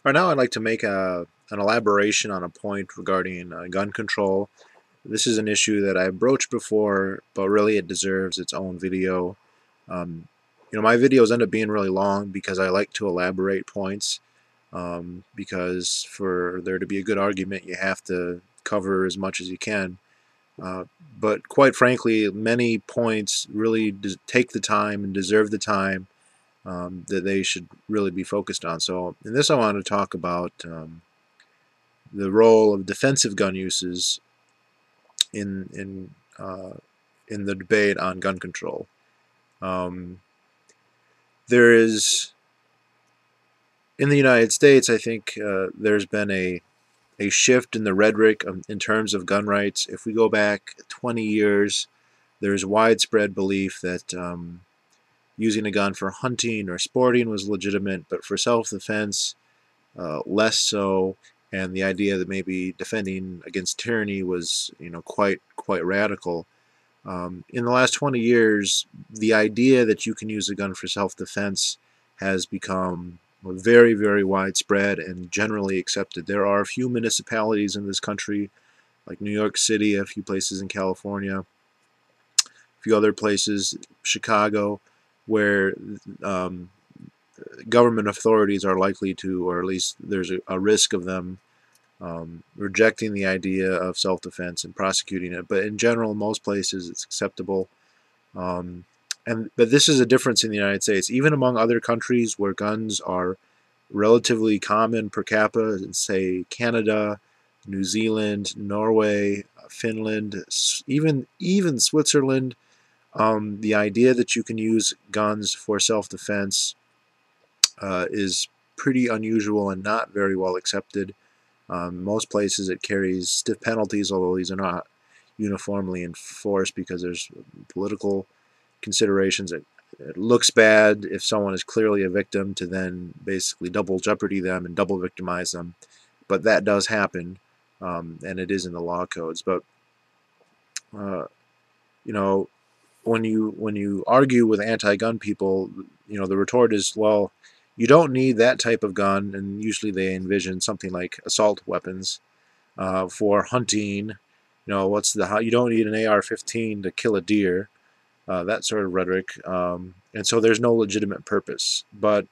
Right now, I'd like to make an elaboration on a point regarding gun control. This is an issue that I've broached before, but really it deserves its own video. Um, my videos end up being really long because I like to elaborate points. Because for there to be a good argument, you have to cover as much as you can. Uh, but quite frankly, many points really take the time and deserve the time that they should really be focused on. So in this I want to talk about the role of defensive gun uses in in the debate on gun control. Um, there is in the United States, I think there's been a shift in the rhetoric in terms of gun rights. If we go back 20 years, there's widespread belief that using a gun for hunting or sporting was legitimate, but for self-defense, less so. And the idea that maybe defending against tyranny was, quite radical. In the last 20 years, the idea that you can use a gun for self-defense has become very, very widespread and generally accepted. There are a few municipalities in this country, like New York City, a few places in California, a few other places, Chicago, where um, government authorities are likely to, or at least there's a risk of them rejecting the idea of self-defense and prosecuting it. But in general, most places it's acceptable. Um, but this is a difference in the United States. Even among other countries where guns are relatively common per capita, say Canada, New Zealand, Norway, Finland, even Switzerland, the idea that you can use guns for self-defense is pretty unusual and not very well accepted. Most places it carries stiff penalties, although these are not uniformly enforced because there's political considerations. It looks bad if someone is clearly a victim to then basically double jeopardy them and double victimize them, but that does happen, and it is in the law codes. But uh, you know, when you argue with anti-gun people, the retort is, well, you don't need that type of gun, and usually they envision something like assault weapons for hunting. You don't need an AR-15 to kill a deer, that sort of rhetoric, and so there's no legitimate purpose. But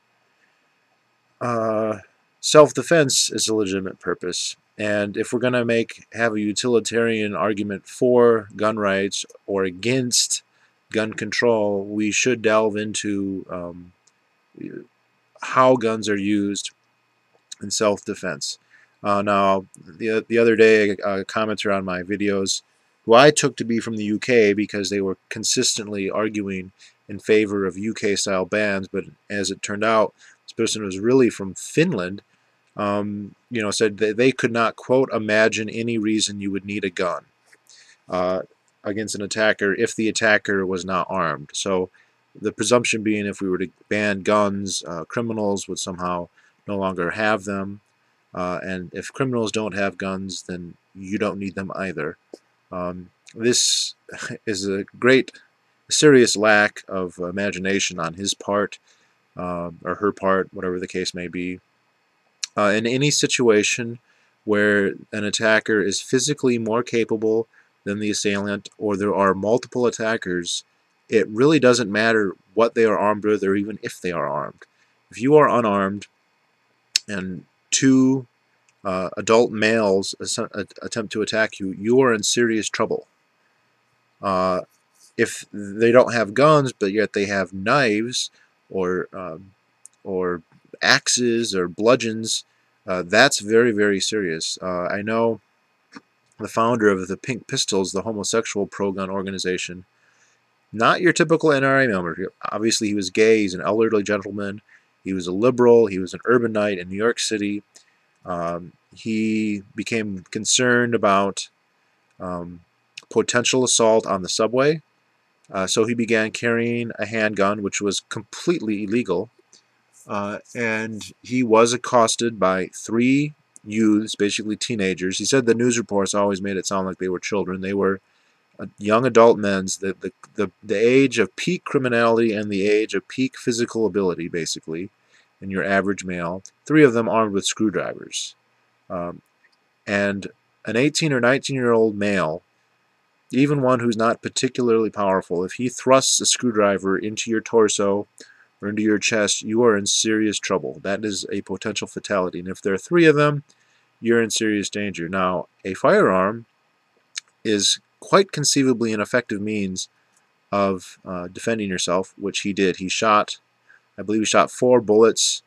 uh, self-defense is a legitimate purpose, and if we're going to have a utilitarian argument for gun rights or against gun control, we should delve into how guns are used in self-defense. Now, the other day, a commenter on my videos, who I took to be from the UK because they were consistently arguing in favor of UK-style bans, but as it turned out, this person was really from Finland. Said that they could not, quote, imagine any reason you would need a gun uh, against an attacker if the attacker was not armed. So the presumption being if we were to ban guns, criminals would somehow no longer have them. And if criminals don't have guns, then you don't need them either. This is a serious lack of imagination on his part, or her part, whatever the case may be. In any situation where an attacker is physically more capable than the assailant, or there are multiple attackers, it really doesn't matter what they are armed with or even if they are armed. If you are unarmed and two adult males attempt to attack you, you are in serious trouble. If they don't have guns, but yet they have knives or axes or bludgeons, that's very, very serious. I know the founder of the Pink Pistols, the homosexual pro-gun organization, not your typical NRA member. Obviously, he was gay. He's an elderly gentleman. He was a liberal. He was an urbanite in New York City. He became concerned about potential assault on the subway. So he began carrying a handgun, which was completely illegal. And he was accosted by three youths, basically teenagers. He said the news reports always made it sound like they were children. They were young adult men, the age of peak criminality and the age of peak physical ability, basically. in your average male, 3 of them armed with screwdrivers. Um, and an 18 or 19-year-old male, even one who's not particularly powerful, if he thrusts a screwdriver into your torso or into your chest, you are in serious trouble. That is a potential fatality. And if there are 3 of them, you're in serious danger. Now, a firearm is quite conceivably an effective means of defending yourself, which he did. I believe he shot 4 bullets.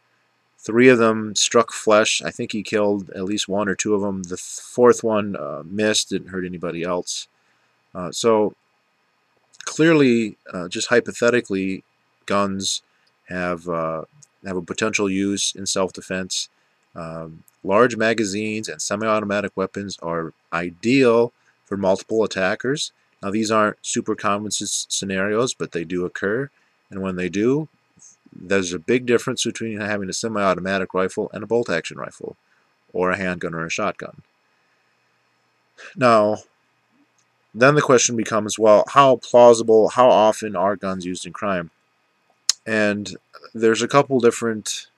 3 of them struck flesh. I think he killed at least 1 or 2 of them. The 4th one missed, didn't hurt anybody else. So clearly, just hypothetically, guns have a potential use in self-defense. Large magazines and semi-automatic weapons are ideal for multiple attackers. Now, these aren't super common scenarios, but they do occur, and when they do, there's a big difference between having a semi-automatic rifle and a bolt-action rifle, or a handgun or a shotgun. Now, then the question becomes, well, how plausible, how often are guns used in crime? And there's a couple different,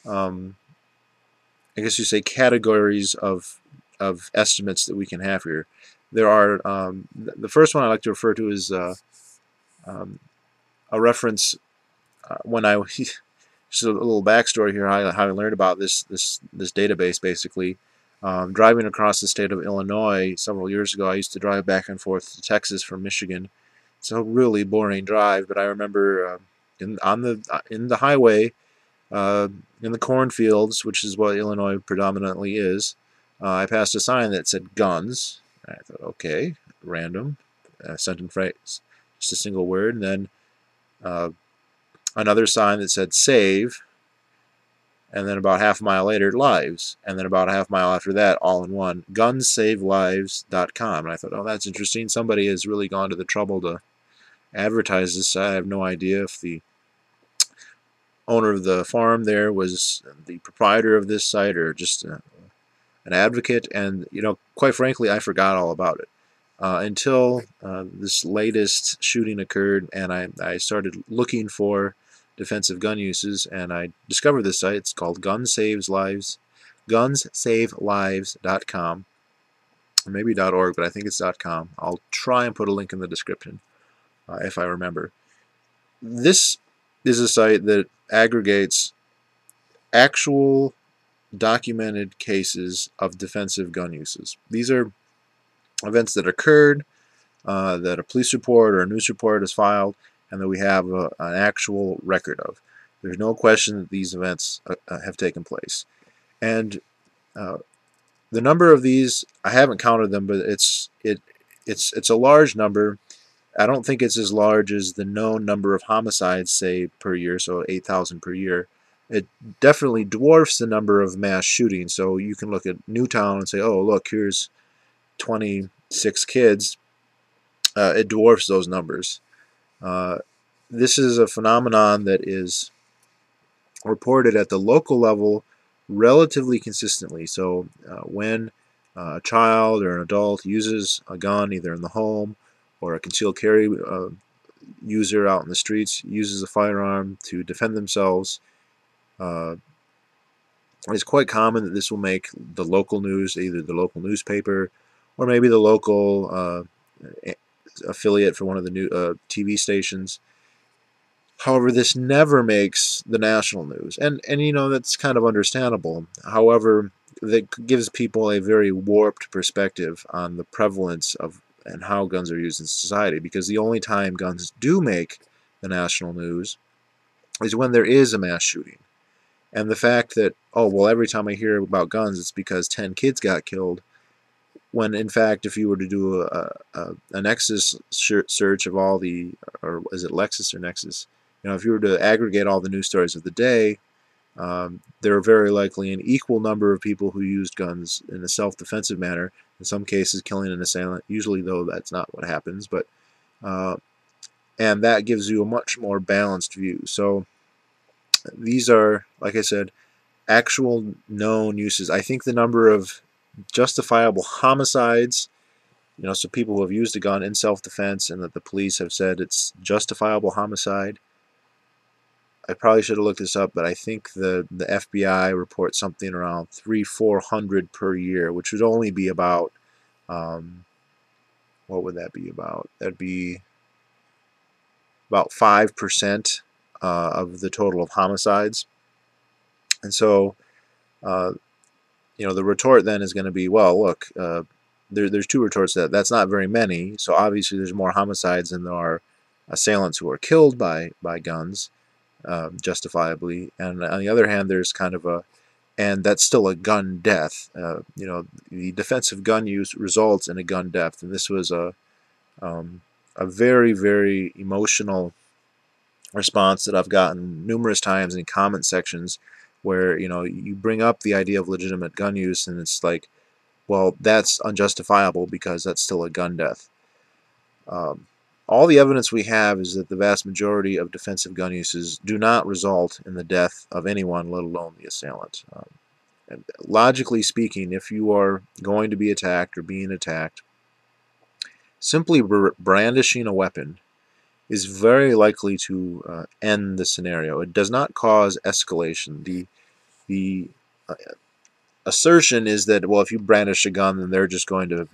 I guess you say, categories of estimates that we can have here. There are, the first one I like to refer to is a reference when I just a little backstory here how I learned about this database. Basically, driving across the state of Illinois several years ago, I used to drive back and forth to Texas from Michigan. It's a really boring drive, but I remember in the highway, in the cornfields, which is what Illinois predominantly is, I passed a sign that said guns. I thought, okay, random, sentence phrase, just a single word, and then another sign that said save, and then about half a mile later, lives, and then about a half mile after that, all in one, gunsavelives.com. And I thought, oh, that's interesting. Somebody has really gone to the trouble to advertise this. I have no idea if the owner of the farm there was the proprietor of this site or just an advocate. And, you know, quite frankly, I forgot all about it until this latest shooting occurred, and I started looking for defensive gun uses, and I discovered this site. It's called gunsavelives.com, or maybe .org, but I think it's .com. I'll try and put a link in the description if I remember. This is a site that aggregates actual documented cases of defensive gun uses. These are events that occurred, that a police report or a news report is filed, and that we have an actual record of. There's no question that these events have taken place. And the number of these, I haven't counted them, but it's a large number. I don't think it's as large as the known number of homicides, say, per year, so 8,000 per year. It definitely dwarfs the number of mass shootings. So you can look at Newtown and say, oh, look, here's 26 kids. It dwarfs those numbers. This is a phenomenon that is reported at the local level relatively consistently. So when a child or an adult uses a gun either in the home, or a concealed carry user out in the streets uses a firearm to defend themselves, it's quite common that this will make the local news, either the local newspaper or maybe the local affiliate for one of the new TV stations. However, this never makes the national news, and you know, that's kind of understandable. However, that gives people a very warped perspective on the prevalence of and how guns are used in society, because the only time guns do make the national news is when there is a mass shooting. And the fact that, oh, well, every time I hear about guns, it's because 10 kids got killed, when in fact, if you were to do a Nexus search of all the, or is it Lexus or Nexus? You know, if you were to aggregate all the news stories of the day, there are very likely an equal number of people who used guns in a self-defensive manner, in some cases killing an assailant. Usually, though, that's not what happens, but and that gives you a much more balanced view. So these are, like I said, actual known uses. I think the number of justifiable homicides, you know, so people who have used a gun in self-defense and that the police have said it's justifiable homicide, I probably should have looked this up, but I think the FBI reports something around 300-400 per year, which would only be about, what would that be about? That'd be about 5% of the total of homicides. And so, uh, the retort then is going to be, well, look, there's two retorts to that. That's not very many. So obviously there's more homicides than there are assailants who are killed by guns, justifiably. And on the other hand, there's kind of and that's still a gun death. The defensive gun use results in a gun death, and this was a very, very emotional response that I've gotten numerous times in comment sections, where you bring up the idea of legitimate gun use, and it's like, well, that's unjustifiable because that's still a gun death. All the evidence we have is that the vast majority of defensive gun uses do not result in the death of anyone, let alone the assailant. And logically speaking, if you are going to be attacked or being attacked, simply brandishing a weapon is very likely to end the scenario. It does not cause escalation. The assertion is that, well, if you brandish a gun, then they're just going to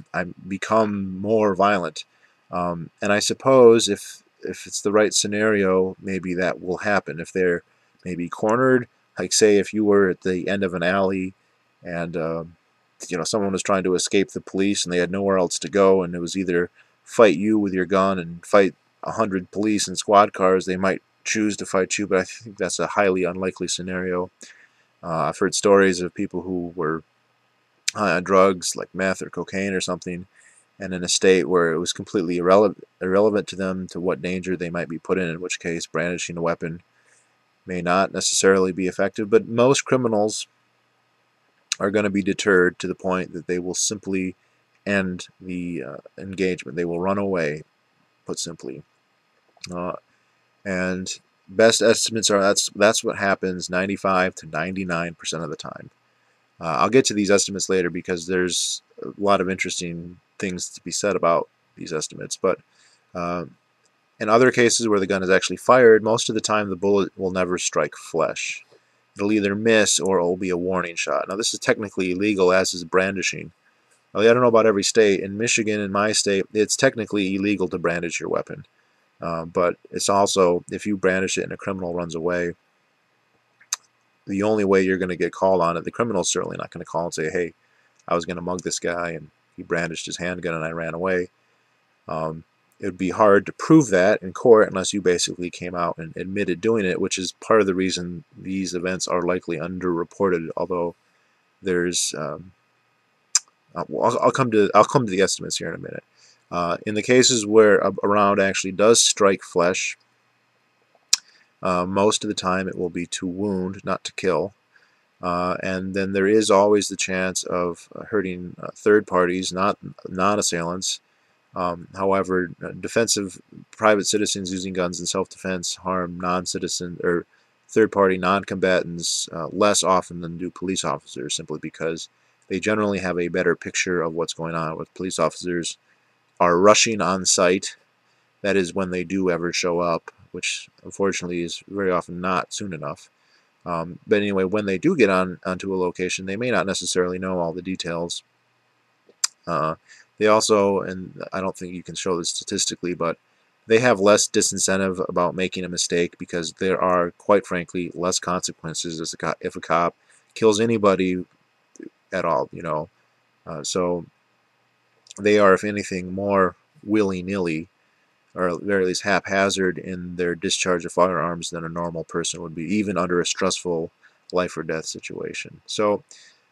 become more violent. And I suppose if it's the right scenario, maybe that will happen. If they're maybe cornered, like say if you were at the end of an alley and someone was trying to escape the police and they had nowhere else to go, and it was either fight you with your gun and fight 100 police and squad cars, they might choose to fight you, but I think that's a highly unlikely scenario. I've heard stories of people who were high on drugs like meth or cocaine or something, and in a state where it was completely irrelevant to them to what danger they might be put in which case brandishing a weapon may not necessarily be effective. But most criminals are going to be deterred to the point that they will simply end the engagement. They will run away, put simply. And best estimates are that's what happens 95 to 99% of the time. I'll get to these estimates later because there's a lot of interesting things to be said about these estimates. But in other cases where the gun is actually fired, most of the time the bullet will never strike flesh. It'll either miss or it'll be a warning shot. Now this is technically illegal, as is brandishing. I don't know about every state. In Michigan, in my state, it's technically illegal to brandish your weapon. But it's also, if you brandish it and a criminal runs away, the only way you're going to get called on it, the criminal's certainly not going to call and say, hey, I was going to mug this guy and he brandished his handgun and I ran away. It would be hard to prove that in court unless you basically came out and admitted doing it, which is part of the reason these events are likely underreported, although there's I'll come to the estimates here in a minute. In the cases where a round actually does strike flesh, most of the time it will be to wound, not to kill. And then there is always the chance of hurting third parties, not non-assailants. However, defensive private citizens using guns in self-defense harm non-citizen or third-party non-combatants less often than do police officers, simply because they generally have a better picture of what's going on. With police officers are rushing on site, that is when they do ever show up, which unfortunately is very often not soon enough. But anyway, when they do get onto a location, they may not necessarily know all the details. They also, and I don't think you can show this statistically, but they have less disincentive about making a mistake because there are, quite frankly, less consequences if a cop kills anybody at all, so they are, if anything, more willy-nilly, or at the very least haphazard in their discharge of firearms than a normal person would be, even under a stressful life or death situation. So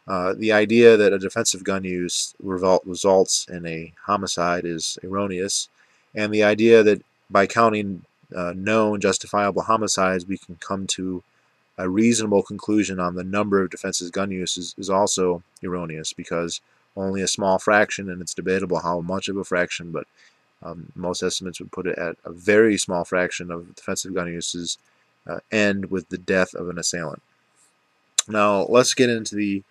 the idea that a defensive gun use results in a homicide is erroneous, and the idea that by counting known justifiable homicides we can come to a reasonable conclusion on the number of defensive gun uses is also erroneous, because only a small fraction, and it's debatable how much of a fraction, but most estimates would put it at a very small fraction of defensive gun uses end with the death of an assailant. Now let's get into the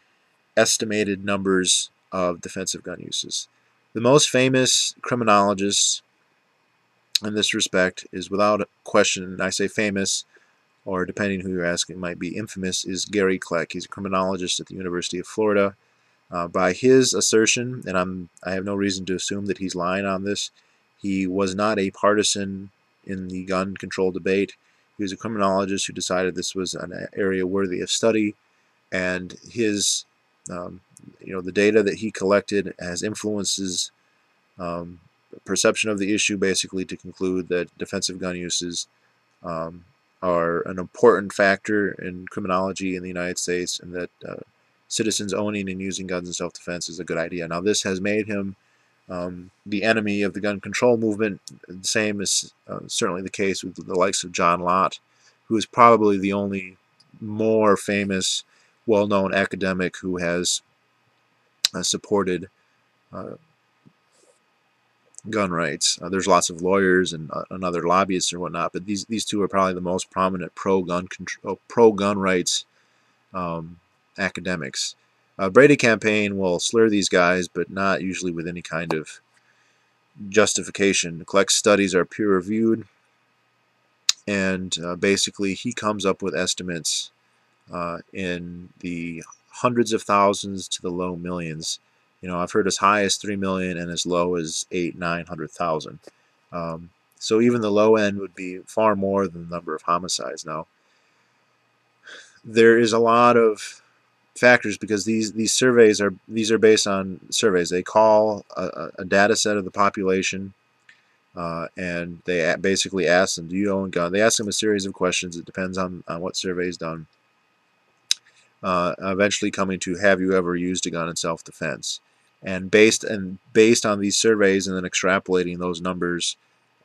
estimated numbers of defensive gun uses. The most famous criminologist in this respect is, without question, and I say famous or depending who you're asking, might be infamous, is Gary Kleck. He's a criminologist at the University of Florida. By his assertion, and I have no reason to assume that he's lying on this, he was not a partisan in the gun control debate. He was a criminologist who decided this was an area worthy of study, and his, the data that he collected has influences perception of the issue, basically to conclude that defensive gun uses um, are an important factor in criminology in the United States, and that citizens owning and using guns in self-defense is a good idea. Now, this has made him the enemy of the gun control movement. The same is certainly the case with the likes of John Lott, who is probably the only more famous, well-known academic who has supported gun rights. There's lots of lawyers and other lobbyists or whatnot, but these two are probably the most prominent pro-gun rights academics. Brady campaign will slur these guys, but not usually with any kind of justification. Kleck's studies are peer-reviewed, and basically he comes up with estimates in the hundreds of thousands to the low millions. I've heard as high as 3 million and as low as 800,000 to 900,000. So even the low end would be far more than the number of homicides. Now, there is a lot of factors because these surveys are based on surveys. They call a data set of the population, and they basically ask them, do you own a gun? They ask them a series of questions. It depends on what survey is done. Eventually coming to, have you ever used a gun in self-defense? And based on these surveys and then extrapolating those numbers,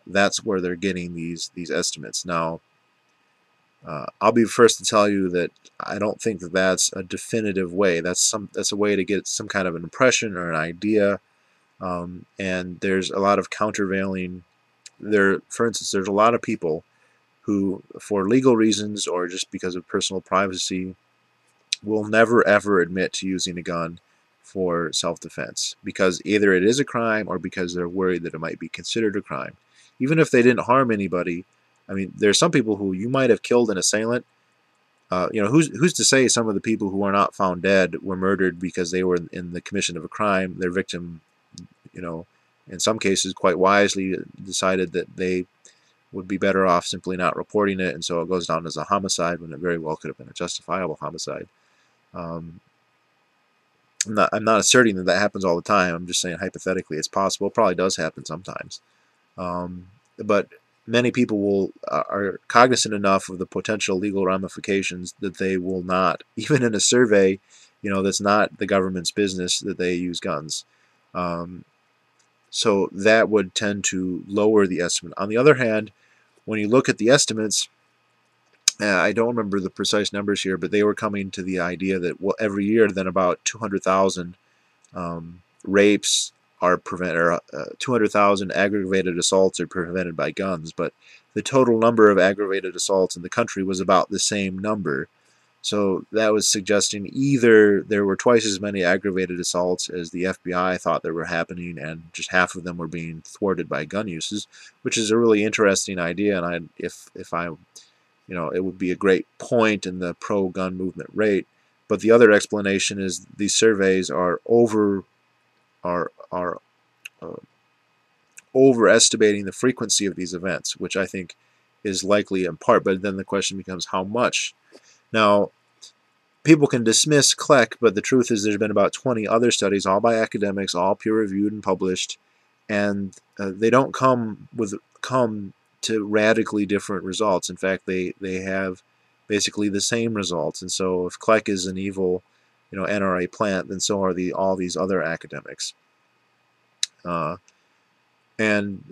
that's where they're getting these estimates. Now, I'll be the first to tell you that I don't think that that's a definitive way. That's a way to get some kind of an impression or an idea. And there's a lot of countervailing. For instance, there's a lot of people who, for legal reasons or just because of personal privacy, will never ever admit to using a gun for self-defense, because either it is a crime or because they're worried that it might be considered a crime. Even if they didn't harm anybody, I mean, there's some people who you might have killed an assailant. Who's to say some of the people who are not found dead were murdered because they were in the commission of a crime? Their victim, in some cases quite wisely decided that they would be better off simply not reporting it, and so it goes down as a homicide when it very well could have been a justifiable homicide. I'm not asserting that happens all the time. I'm just saying hypothetically it's possible. It probably does happen sometimes. But many people are cognizant enough of the potential legal ramifications that they will not, even in a survey, that's not the government's business, that they use guns. So that would tend to lower the estimate. On the other hand, when you look at the estimates, I don't remember the precise numbers here, but they were coming to the idea that every year then about 200,000 rapes are prevented, or 200,000 aggravated assaults are prevented by guns, but the total number of aggravated assaults in the country was about the same number. So that was suggesting either there were twice as many aggravated assaults as the FBI thought there were happening, and just half of them were being thwarted by gun uses, which is a really interesting idea. And it would be a great point in the pro-gun movement rate. But the other explanation is these surveys are overestimating the frequency of these events, which I think is likely in part. But then the question becomes how much. Now, people can dismiss Kleck, but the truth is there's been about 20 other studies, all by academics, all peer-reviewed and published, and they don't come to radically different results. In fact, they have basically the same results. And so if Kleck is an evil, NRA plant, then so are all these other academics. And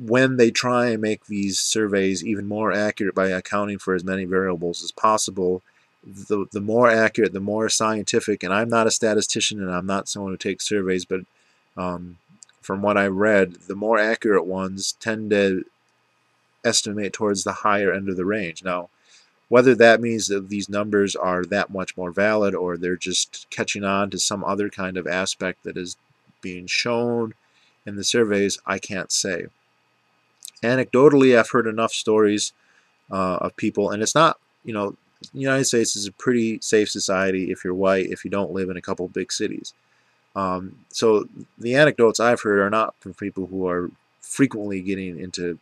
when they try and make these surveys even more accurate by accounting for as many variables as possible, the more accurate, the more scientific, and I'm not a statistician and I'm not someone who takes surveys, but from what I've read, the more accurate ones tend to estimate towards the higher end of the range. Now, whether that means that these numbers are that much more valid or they're just catching on to some other kind of aspect that is being shown in the surveys, I can't say. Anecdotally, I've heard enough stories of people, and it's not you know, the United States is a pretty safe society if you're white, if you don't live in a couple big cities. So the anecdotes I've heard are not from people who are frequently getting into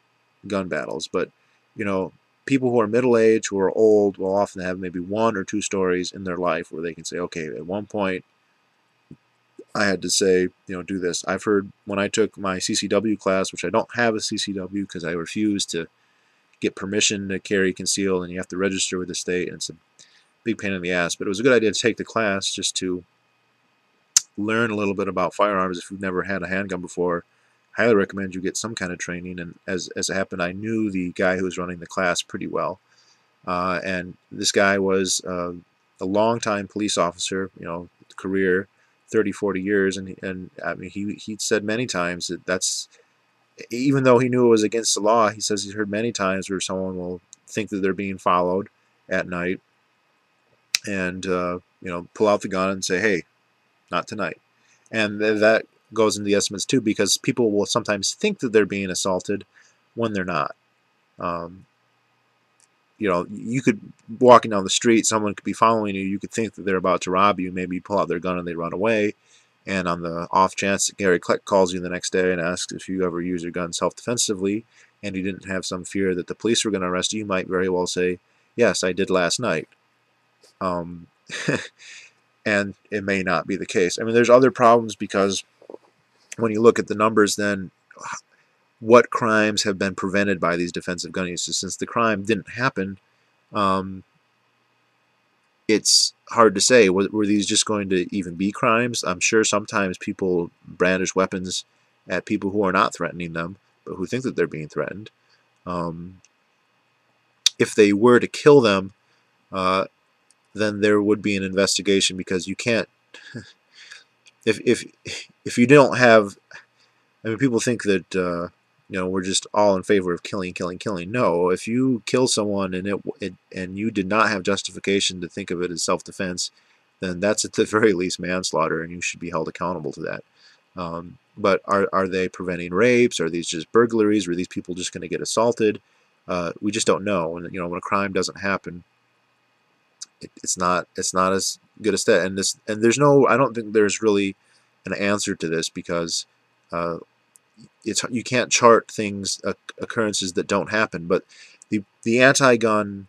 gun battles, but you know, people who are middle-aged, who are old, will often have maybe one or two stories in their life where they can say, okay, at one point I had to say, do this. I've heard when I took my CCW class, which I don't have a CCW because I refused to get permission to carry concealed, and you have to register with the state, and it's a big pain in the ass. But it was a good idea to take the class just to learn a little bit about firearms if you've never had a handgun before. I highly recommend you get some kind of training. And as it happened, I knew the guy who was running the class pretty well. And this guy was a long-time police officer, career, 30, 40 years, and I mean he said many times that that's, even though he knew it was against the law, he says he's heard many times where someone will think that they're being followed at night and pull out the gun and say, hey, not tonight. And that goes into the estimates too, because people will sometimes think that they're being assaulted when they're not. You could, walking down the street, someone could be following you, you could think that they're about to rob you, maybe pull out their gun and they run away, and on the off chance that Gary Kleck calls you the next day and asks if you ever use your gun self-defensively, and you didn't have some fear that the police were going to arrest you, you might very well say, yes, I did last night. And it may not be the case. I mean, there's other problems, because when you look at the numbers, then what crimes have been prevented by these defensive gun uses? Since the crime didn't happen, it's hard to say. Were these just going to even be crimes? I'm sure sometimes people brandish weapons at people who are not threatening them, but who think that they're being threatened. If they were to kill them, then there would be an investigation, because you can't. If you don't have, I mean, people think that we're just all in favor of killing. No, if you kill someone and you did not have justification to think of it as self-defense, then that's at the very least manslaughter, and you should be held accountable to that. But are they preventing rapes? Are these just burglaries? Are these people just going to get assaulted? We just don't know. And when a crime doesn't happen, it's not as good as that. And there's no, I don't think there's really an answer to this, because you can't chart things, occurrences that don't happen. But the anti-gun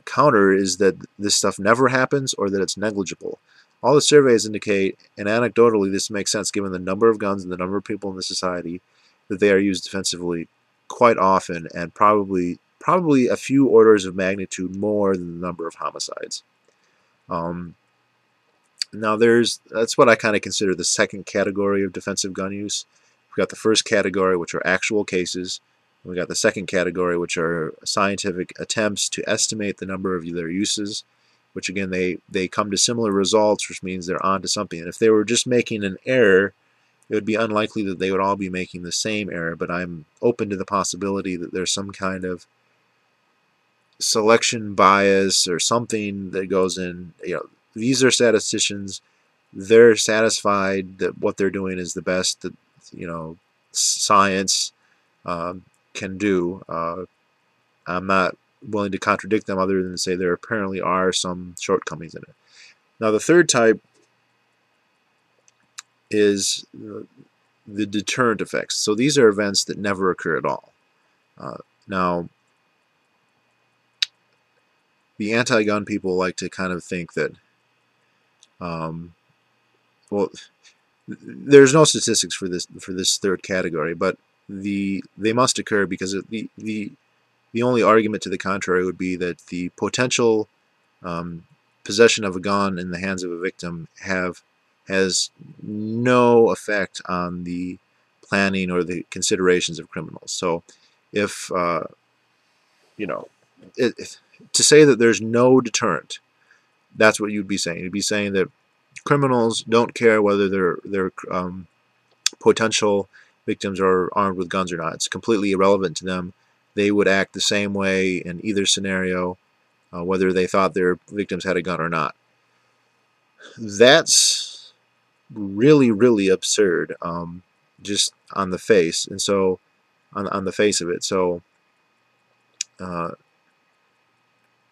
counter is that this stuff never happens, or that it's negligible. All the surveys indicate, and anecdotally this makes sense given the number of guns and the number of people in the society, that they are used defensively quite often, and probably a few orders of magnitude more than the number of homicides. Now that's what I kind of consider the second category of defensive gun use. We've got the first category, which are actual cases. And we got the second category, which are scientific attempts to estimate the number of their uses, which again, they come to similar results, which means they're onto something. And if they were just making an error, it would be unlikely that they would all be making the same error. But I'm open to the possibility that there's some kind of selection bias or something that goes in. These are statisticians. They're satisfied that what they're doing is the best that science can do. I'm not willing to contradict them, other than to say there apparently are some shortcomings in it. Now, the third type is the deterrent effects. So these are events that never occur at all. Now, the anti-gun people like to kind of think that, well, there's no statistics for this third category, but they must occur, because the only argument to the contrary would be that the potential possession of a gun in the hands of a victim has no effect on the planning or the considerations of criminals. So if to say that there's no deterrent, that's what you'd be saying. You'd be saying that criminals don't care whether their potential victims are armed with guns or not. It's completely irrelevant to them. They would act the same way in either scenario, whether they thought their victims had a gun or not. That's really, really absurd, just on the face. And so, on the face of it. So,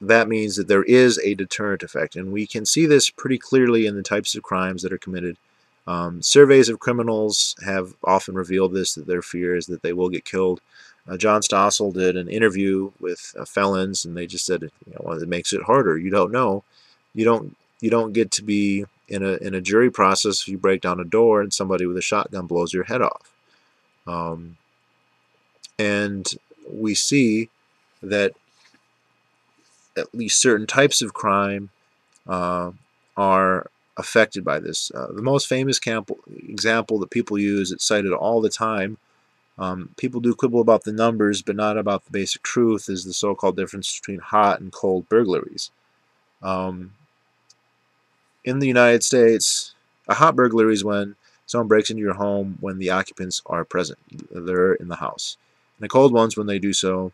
that means that there is a deterrent effect. And we can see this pretty clearly in the types of crimes that are committed. Surveys of criminals have often revealed this, that their fear is that they will get killed. John Stossel did an interview with felons, and they just said, well, it makes it harder. You don't know. You don't get to be in a jury process if you break down a door and somebody with a shotgun blows your head off. And we see that at least certain types of crime are affected by this. The most famous example that people use, it's cited all the time, people do quibble about the numbers but not about the basic truth, is the so-called difference between hot and cold burglaries. In the United States, a hot burglary is when someone breaks into your home when the occupants are present. They're in the house. And a cold one's when they do so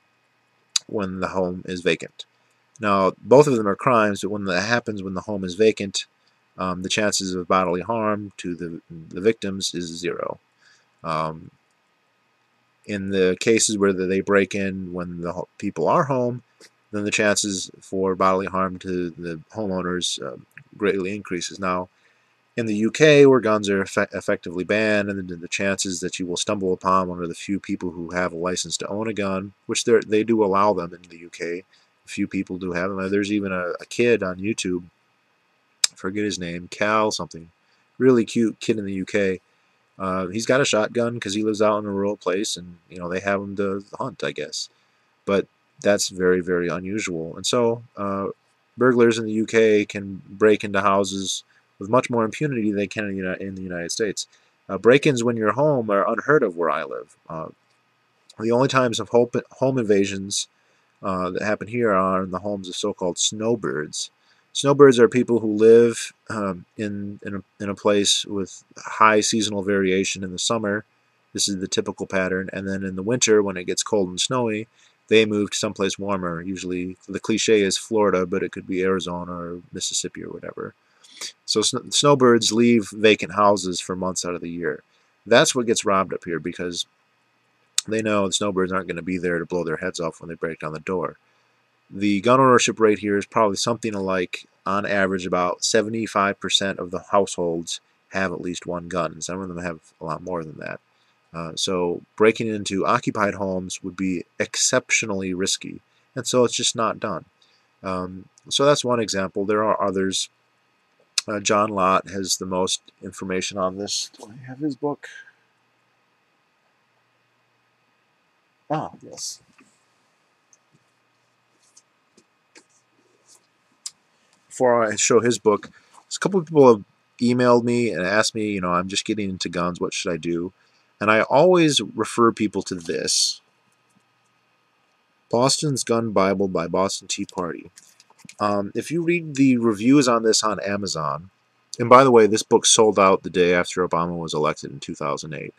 when the home is vacant. Now, both of them are crimes, but when that happens when the home is vacant, the chances of bodily harm to the victims is zero. In the cases where they break in when the people are home, then the chances for bodily harm to the homeowners greatly increases. Now, in the UK, where guns are effectively banned, and the chances that you will stumble upon one of the few people who have a license to own a gun, which they do allow them in the UK, a few people do have them. There's even a kid on YouTube, I forget his name, Cal something, really cute kid in the UK. He's got a shotgun because he lives out in a rural place, and they have him to hunt, I guess. But that's very, very unusual. And so burglars in the UK can break into houses with much more impunity than they can in the United States. Break-ins when you're home are unheard of where I live. The only times of home invasions that happen here are in the homes of so-called snowbirds. Snowbirds are people who live in a place with high seasonal variation in the summer. This is the typical pattern. And then in the winter, when it gets cold and snowy, they move to someplace warmer. Usually, the cliche is Florida, but it could be Arizona or Mississippi or whatever. So snowbirds leave vacant houses for months out of the year. That's what gets robbed up here, because they know the snowbirds aren't going to be there to blow their heads off when they break down the door. The gun ownership rate here is probably something like, on average, about 75% of the households have at least one gun. Some of them have a lot more than that. So breaking into occupied homes would be exceptionally risky, and so it's just not done. So that's one example. There are others. John Lott has the most information on this. Do I have his book? Ah, yes. Before I show his book, a couple of people have emailed me and asked me, I'm just getting into guns, what should I do? And I always refer people to this, Boston's Gun Bible by Boston Tea Party. If you read the reviews on this on Amazon, and by the way, this book sold out the day after Obama was elected in 2008.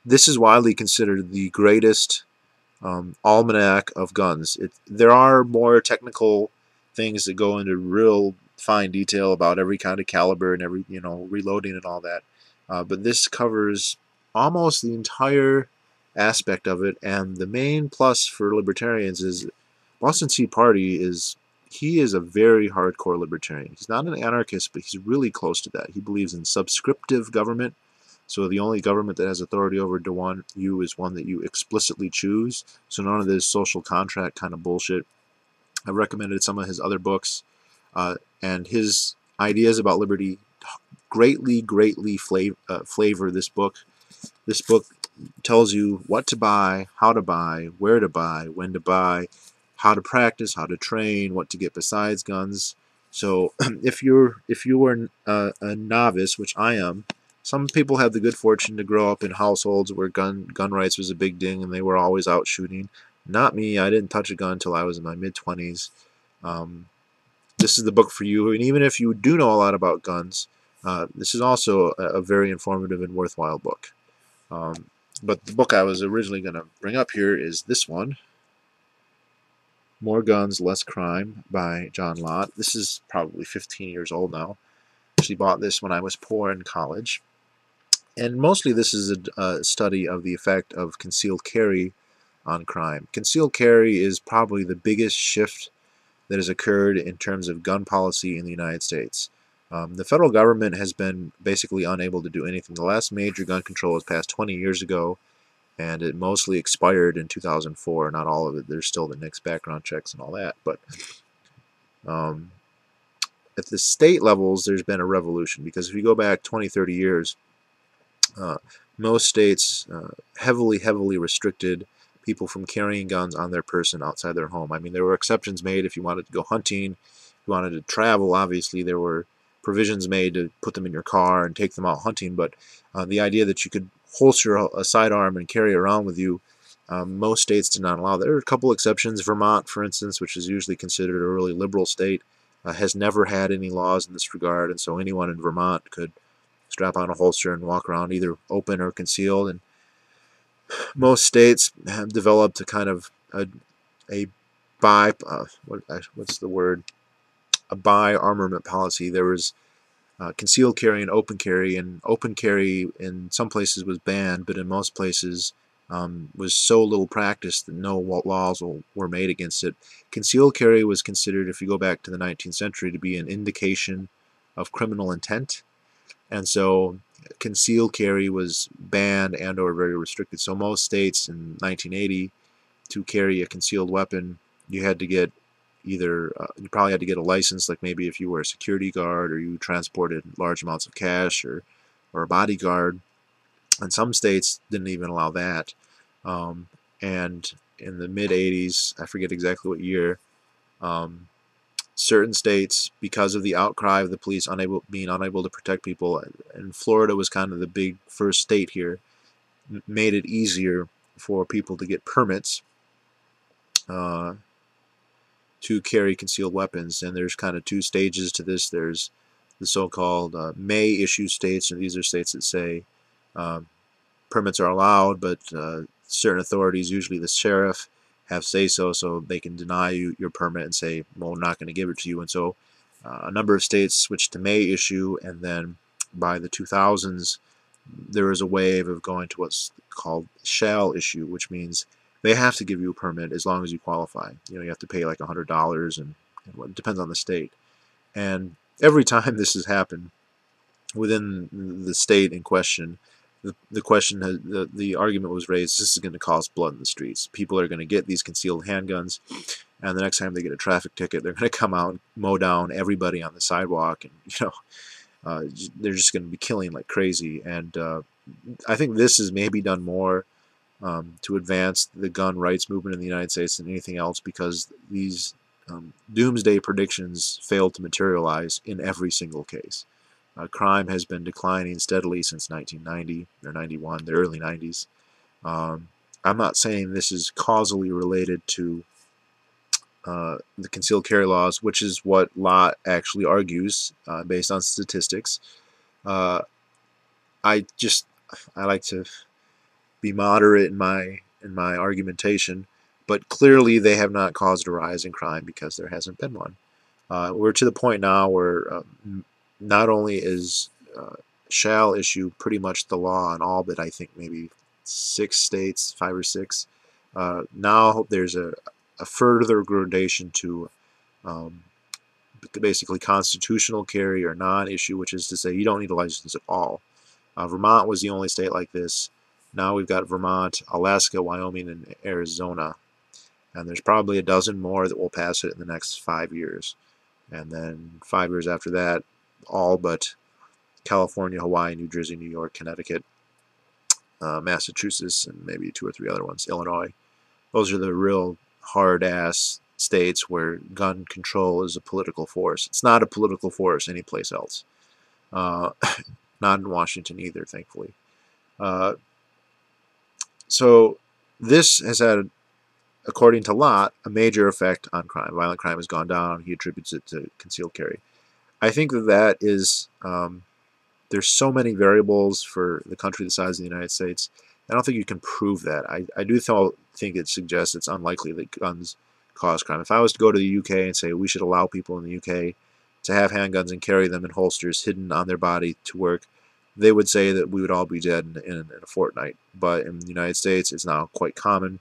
This is widely considered the greatest almanac of guns. There are more technical things that go into real fine detail about every kind of caliber and every reloading and all that. But this covers almost the entire aspect of it, and the main plus for libertarians is Boston Tea Party is a very hardcore libertarian. He's not an anarchist, but he's really close to that. He believes in subscriptive government. So the only government that has authority over you is one that you explicitly choose. So none of this social contract kind of bullshit. I've recommended some of his other books, and his ideas about liberty greatly flavor this book. This book tells you what to buy, how to buy, where to buy, when to buy, how to practice, how to train, what to get besides guns. So if you were a novice, which I am, some people have the good fortune to grow up in households where gun rights was a big ding and they were always out shooting. Not me. I didn't touch a gun until I was in my mid-20s. This is the book for you. And even if you do know a lot about guns, this is also a very informative and worthwhile book. But the book I was originally going to bring up here is this one, More Guns, Less Crime by John Lott. This is probably 15 years old now. I actually bought this when I was poor in college. And mostly this is a study of the effect of concealed carry on crime. Concealed carry is probably the biggest shift that has occurred in terms of gun policy in the United States. The federal government has been basically unable to do anything. The last major gun control was passed 20 years ago, and it mostly expired in 2004. Not all of it. There's still the NICS background checks and all that. But um, at the state levels, there's been a revolution, because if you go back 20, 30 years, uh, most states heavily restricted people from carrying guns on their person outside their home. I mean, there were exceptions made if you wanted to go hunting, if you wanted to travel. Obviously, there were provisions made to put them in your car and take them out hunting, but the idea that you could holster a sidearm and carry it around with you, most states did not allow that. There are a couple exceptions. Vermont, for instance, which is usually considered a really liberal state, has never had any laws in this regard, and so anyone in Vermont could strap on a holster and walk around either open or concealed. And most states have developed a kind of a what's the word? A buy armament policy. There was concealed carry and open carry in some places was banned, but in most places was so little practiced that no laws were made against it. Concealed carry was considered, if you go back to the 19th century, to be an indication of criminal intent, and so concealed carry was banned and or very restricted. So most states in 1980, to carry a concealed weapon, you had to get either you probably had to get a license, like maybe if you were a security guard or you transported large amounts of cash, or a bodyguard. And some states didn't even allow that. And in the mid 80s, I forget exactly what year, certain states, because of the outcry of the police being unable to protect people, and Florida was kind of the big first state here, made it easier for people to get permits to carry concealed weapons. And there's kind of two stages to this. There's the so-called may issue states, and these are states that say permits are allowed, but certain authorities, usually the sheriff, have say-so, so they can deny you your permit and say, well, we're not going to give it to you. And so a number of states switched to may issue, and then by the 2000s, there was a wave of going to what's called shall issue, which means they have to give you a permit as long as you qualify. You have to pay like $100, and it depends on the state. And every time this has happened within the state in question, the argument was raised: this is going to cause blood in the streets. People are going to get these concealed handguns, and the next time they get a traffic ticket, they're going to come out and mow down everybody on the sidewalk, and they're just going to be killing like crazy. And I think this is maybe done more to advance the gun rights movement in the United States than anything else, because these doomsday predictions failed to materialize in every single case. Crime has been declining steadily since 1990 or 91, the early 90s. I'm not saying this is causally related to the concealed carry laws, which is what Lott actually argues based on statistics. I like to be moderate in my argumentation, but clearly they have not caused a rise in crime because there hasn't been one. We're to the point now where not only is shall issue pretty much the law in all but I think maybe 6 states, 5 or 6. Now there's a further gradation to basically constitutional carry or non-issue, which is to say you don't need a license at all. Vermont was the only state like this. Now we've got Vermont, Alaska, Wyoming, and Arizona. And there's probably a dozen more that will pass it in the next 5 years. And then 5 years after that, all but California, Hawaii, New Jersey, New York, Connecticut, Massachusetts, and maybe 2 or 3 other ones, Illinois. Those are the real hard-ass states where gun control is a political force. It's not a political force anyplace else. Not in Washington either, thankfully. So this has had, according to Lott, a major effect on crime. Violent crime has gone down. He attributes it to concealed carry. I think that is, there's so many variables for the country the size of the United States. I don't think you can prove that. I do think it suggests it's unlikely that guns cause crime. If I was to go to the UK and say we should allow people in the UK to have handguns and carry them in holsters hidden on their body to work, they would say that we would all be dead in a fortnight. But in the United States, it's now quite common.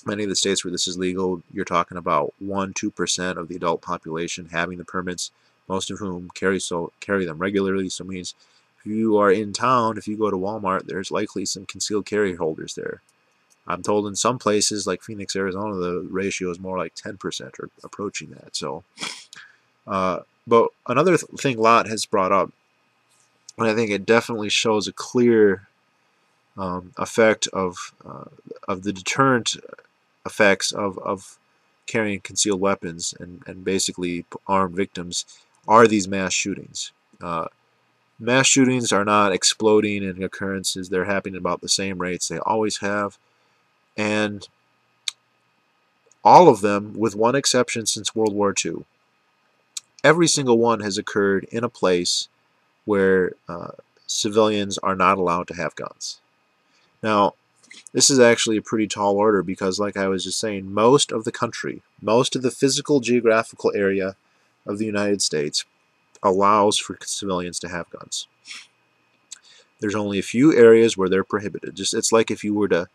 Many of the states where this is legal, you're talking about 1–2% of the adult population having the permits, most of whom carry them regularly. So it means if you are in town, if you go to Walmart, there's likely some concealed carry holders there. I'm told in some places like Phoenix, Arizona, the ratio is more like 10% or approaching that. So, but another thing Lott has brought up, and I think it definitely shows a clear effect of the deterrent effects of carrying concealed weapons and basically armed victims, are these mass shootings. Mass shootings are not exploding in occurrences. They're happening about the same rates they always have. And all of them, with one exception since World War II, every single one has occurred in a place where civilians are not allowed to have guns. Now, this is actually a pretty tall order because, like I was just saying, most of the country, most of the physical geographical area of the United States allows for civilians to have guns. There's only a few areas where they're prohibited. It's like if you were to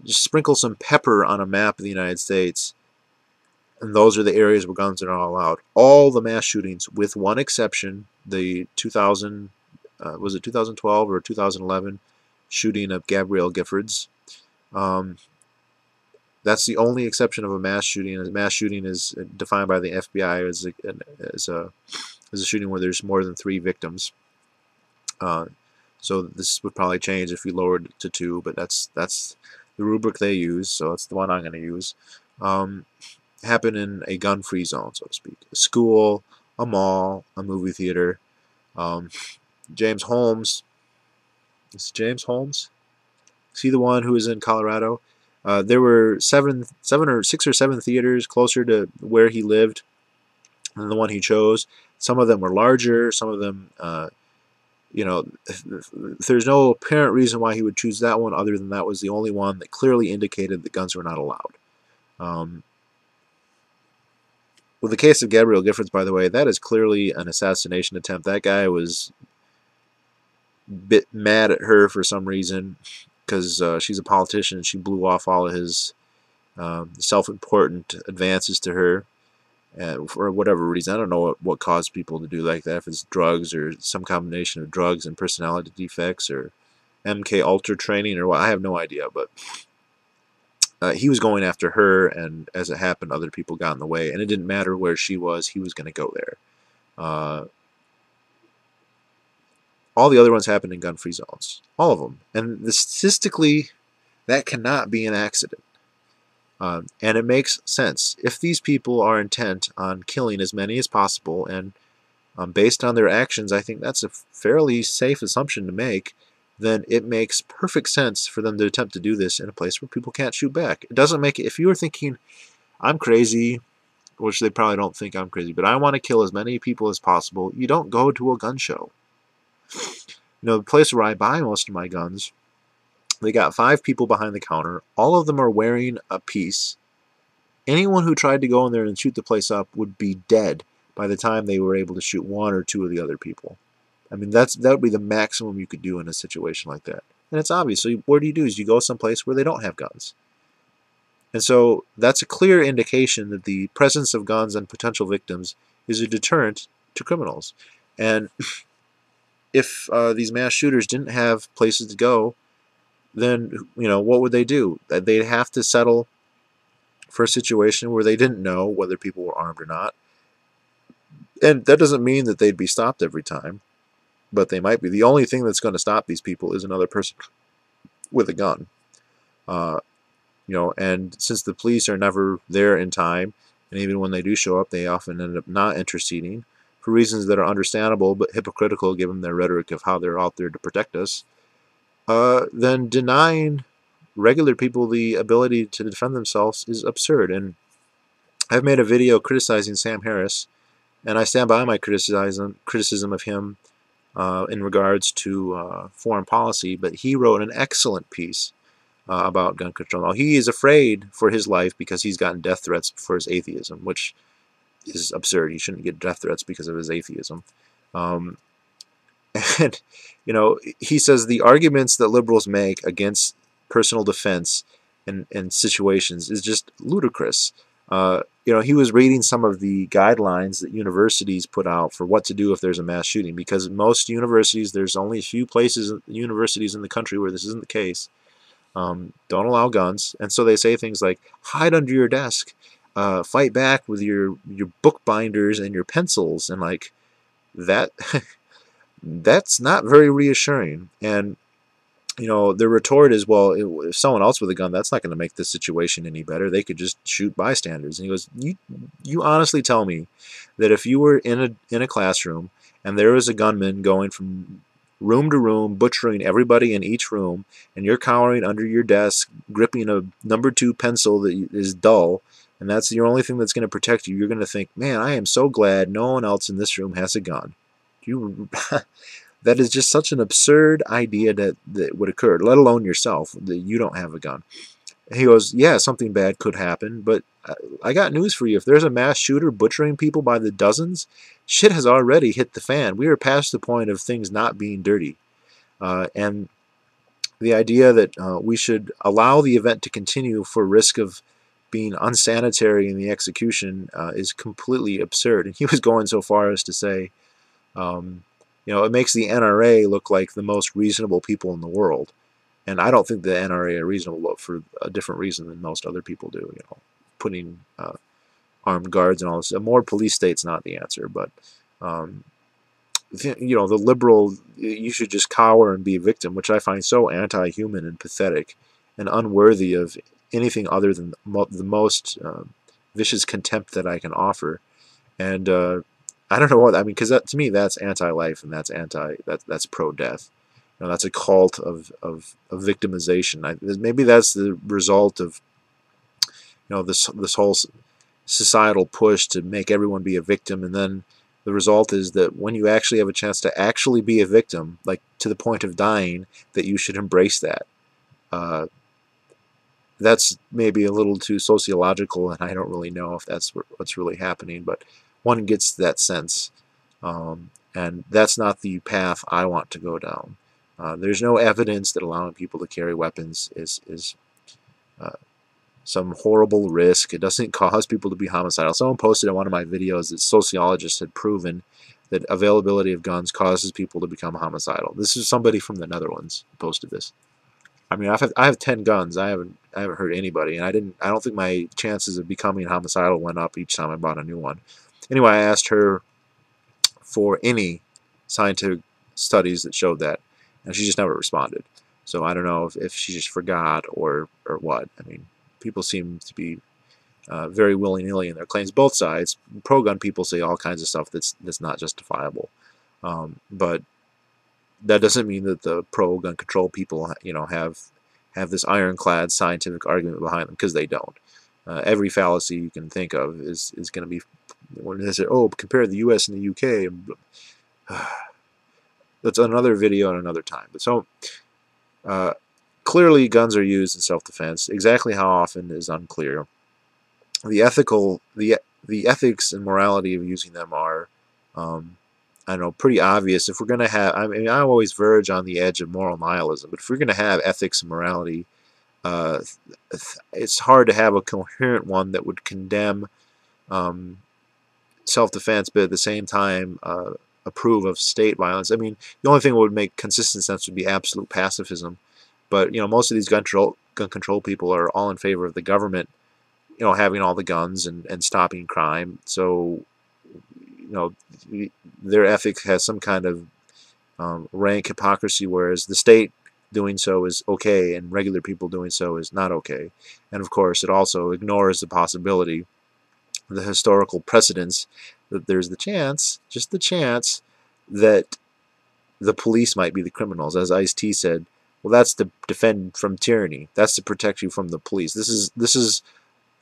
just sprinkle some pepper on a map of the United States, and those are the areas where guns are not allowed. All the mass shootings, with one exception, the was it 2012 or 2011 shooting of Gabrielle Giffords. That's the only exception of a mass shooting. A mass shooting is defined by the FBI as a shooting where there's more than 3 victims. So this would probably change if we lowered it to 2, but that's the rubric they use, so that's the one I'm going to use. Happen in a gun-free zone, so to speak. A school, a mall, a movie theater. James Holmes. Is it James Holmes? Is he the one who was in Colorado? There were 6 or 7 theaters closer to where he lived than the one he chose. Some of them were larger. Some of them, there's no apparent reason why he would choose that one other than that was the only one that clearly indicated that guns were not allowed. With the case of Gabrielle Giffords, by the way, that is clearly an assassination attempt. That guy was a bit mad at her for some reason because she's a politician and she blew off all of his self-important advances to her for whatever reason. I don't know what caused people to do like that, if it's drugs or some combination of drugs and personality defects or MK Ultra training or what. I have no idea, but he was going after her, and as it happened, other people got in the way, and it didn't matter where she was, he was going to go there. All the other ones happened in gun-free zones. All of them. And statistically, that cannot be an accident. And it makes sense. If these people are intent on killing as many as possible, and based on their actions, I think that's a fairly safe assumption to make, then it makes perfect sense for them to attempt to do this in a place where people can't shoot back. It doesn't make it, if you were thinking, I'm crazy, which they probably don't think I'm crazy, but I want to kill as many people as possible, you don't go to a gun show. The place where I buy most of my guns, they got 5 people behind the counter. All of them are wearing a piece. Anyone who tried to go in there and shoot the place up would be dead by the time they were able to shoot 1 or 2 of the other people. I mean, that would be the maximum you could do in a situation like that. And it's obvious. So what do? Is you go someplace where they don't have guns. And so that's a clear indication that the presence of guns and potential victims is a deterrent to criminals. And if these mass shooters didn't have places to go, then what would they do? They'd have to settle for a situation where they didn't know whether people were armed or not. And that doesn't mean that they'd be stopped every time, but they might be. The only thing that's going to stop these people is another person with a gun. And since the police are never there in time, and even when they do show up, they often end up not interceding for reasons that are understandable but hypocritical given their rhetoric of how they're out there to protect us, then denying regular people the ability to defend themselves is absurd. And I've made a video criticizing Sam Harris, and I stand by my criticism of him in regards to foreign policy, but he wrote an excellent piece about gun control. Now, he is afraid for his life because he's gotten death threats for his atheism, which is absurd. He shouldn't get death threats because of his atheism. And, he says the arguments that liberals make against personal defense in situations is just ludicrous. He was reading some of the guidelines that universities put out for what to do if there's a mass shooting, because most universities, there's only a few universities in the country where this isn't the case, don't allow guns. And so they say things like, hide under your desk, fight back with your book binders and your pencils, and like that. That's not very reassuring. And the retort is, well, if someone else with a gun, that's not going to make the situation any better. They could just shoot bystanders. And he goes, you honestly tell me that if you were in a classroom and there was a gunman going from room to room, butchering everybody in each room, and you're cowering under your desk, gripping a number 2 pencil that is dull, and that's the only thing that's going to protect you, you're going to think, man, I am so glad no one else in this room has a gun. That is just such an absurd idea that would occur, let alone yourself, that you don't have a gun. And he goes, yeah, something bad could happen, but I got news for you. If there's a mass shooter butchering people by the dozens, shit has already hit the fan. We are past the point of things not being dirty. And the idea that we should allow the event to continue for risk of being unsanitary in the execution is completely absurd. And he was going so far as to say, it makes the NRA look like the most reasonable people in the world. And I don't think the NRA are reasonable for a different reason than most other people do. Putting armed guards and all this. A more police state's not the answer, but the liberal, you should just cower and be a victim, which I find so anti-human and pathetic and unworthy of anything other than the most vicious contempt that I can offer. And I don't know what I mean, because to me that's anti-life and that's pro-death. That's a cult of victimization. Maybe that's the result of this whole societal push to make everyone be a victim, and then the result is that when you actually have a chance to actually be a victim, like to the point of dying, that you should embrace that. That's maybe a little too sociological, and I don't really know if that's what's really happening, but one gets that sense, and that's not the path I want to go down. There's no evidence that allowing people to carry weapons is some horrible risk. It doesn't cause people to be homicidal. Someone posted in one of my videos that sociologists had proven that availability of guns causes people to become homicidal. This is somebody from the Netherlands who posted this. I mean, I have 10 guns. I haven't hurt anybody, and I don't think my chances of becoming homicidal went up each time I bought a new one. Anyway, I asked her for any scientific studies that showed that, and she just never responded. So I don't know if she just forgot or what. I mean, people seem to be very willy-nilly in their claims. Both sides, pro-gun people say all kinds of stuff that's not justifiable, but that doesn't mean that the pro-gun control people, have this ironclad scientific argument behind them, because they don't. Every fallacy you can think of is going to be, when they say, oh, compare the U.S. and the U.K. That's another video at another time. But so clearly, guns are used in self-defense. Exactly how often is unclear. The ethics and morality of using them are, I don't know, pretty obvious. If we're going to have, I mean, I always verge on the edge of moral nihilism, but if we're going to have ethics and morality, it's hard to have a coherent one that would condemn self-defense, but at the same time approve of state violence. I mean, the only thing that would make consistent sense would be absolute pacifism. But most of these gun control people are all in favor of the government, having all the guns and stopping crime. So, their ethic has some kind of rank hypocrisy, whereas the state doing so is okay and regular people doing so is not okay. And of course, it also ignores the possibility, the historical precedents, that there's the chance, just the chance, that the police might be the criminals. As Ice-T said, well, that's to defend from tyranny. That's to protect you from the police. This is,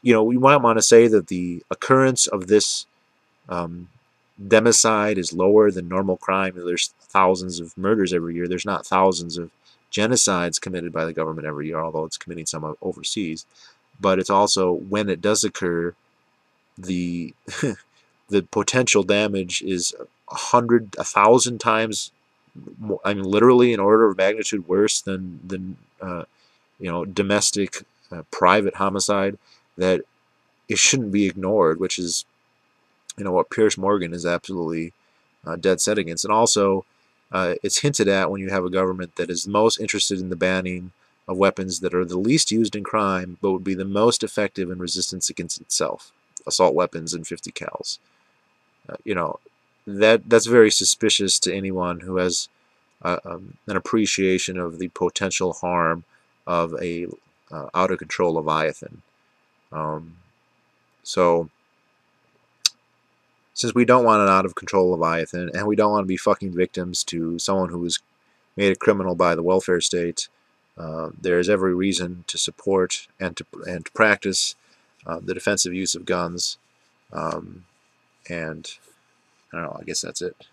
we might want to say that the occurrence of this democide is lower than normal crime. There's thousands of murders every year. There's not thousands of genocides committed by the government every year, although it's committing some overseas. But it's also, when it does occur, the the potential damage is 100, 1,000 times, I mean, literally an order of magnitude worse than domestic private homicide, that it shouldn't be ignored, which is, you know, what Piers Morgan is absolutely dead set against. And also, it's hinted at when you have a government that is most interested in the banning of weapons that are the least used in crime, but would be the most effective in resistance against itself. Assault weapons and 50 cals. You know, that's very suspicious to anyone who has an appreciation of the potential harm of a out of control Leviathan. So, since we don't want an out of control Leviathan, and we don't want to be fucking victims to someone who was made a criminal by the welfare state, there is every reason to support and to practice the defensive use of guns. And I don't know, I guess that's it.